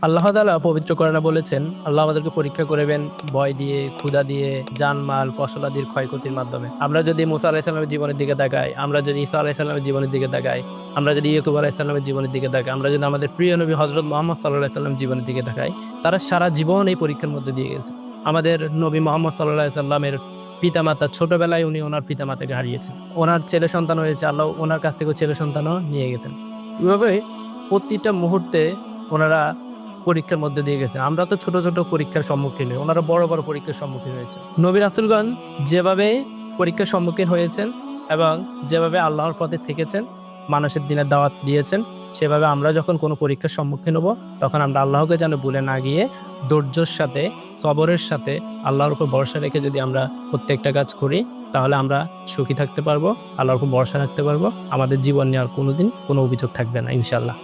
আল্লাহ তাআলা পবিত্র কোরআনে বলেছেন, আল্লাহ আমাদেরকে পরীক্ষা করবেন ভয় দিয়ে, ক্ষুধা দিয়ে, জানমাল, ফসলাদির ক্ষয়ক্ষতির মাধ্যমে। আমরা যদি মুসা আলাইহিস সালামের জীবনের দিকে তাকাই, আমরা যদি ঈসা আলাইহিস সালামের জীবনের দিকে তাকাই, আমরা যদি ইয়াকুব আলাইহিস সালামের জীবনের দিকে তাকাই, আমরা যদি আমাদের প্রিয় নবী হযরত মুহাম্মদ সাল্লাল্লাহু আলাইহি সাল্লামের জীবনের দিকে তাকাই, তারা সারা জীবন এই পরীক্ষার মধ্যে দিয়ে গেছে। আমাদের নবী মুহাম্মদ সাল্লাল্লাহু আলাইহি সাল্লামের পিতামাতা ছোটবেলায় উনি ওনার পিতামাতাকে হারিয়েছেন। ওনার ছেলে সন্তান হয়েছে, আল্লাহ ওনার কাছ থেকে ছেলে সন্তানও নিয়ে গেছেন। এভাবে প্রতিটা মুহূর্তে ওনারা পরীক্ষার মধ্যে দিয়ে গেছে। আমরা তো ছোট ছোট পরীক্ষার সম্মুখীন হই, ওনারা বড় বড় পরীক্ষার সম্মুখীন হয়েছে। নবী রাসূলগণ যেভাবে পরীক্ষার সম্মুখীন হয়েছেন এবং যেভাবে আল্লাহর পথে থেকেছেন, মানুষের দিনের দাওয়াত দিয়েছেন, সেভাবে আমরা যখন কোনো পরীক্ষার সম্মুখীন হব, তখন আমরা আল্লাহকে যেন ভুলে না গিয়ে ধৈর্যের সাথে, সবরের সাথে, আল্লাহর উপর ভরসা রেখে যদি আমরা প্রত্যেকটা কাজ করি, তাহলে আমরা সুখী থাকতে পারবো, আল্লাহর উপর ভরসা রাখতে পারবো। আমাদের জীবন নিয়ে আর কোনোদিন কোনো অভিযোগ থাকবে না ইনশাআল্লাহ।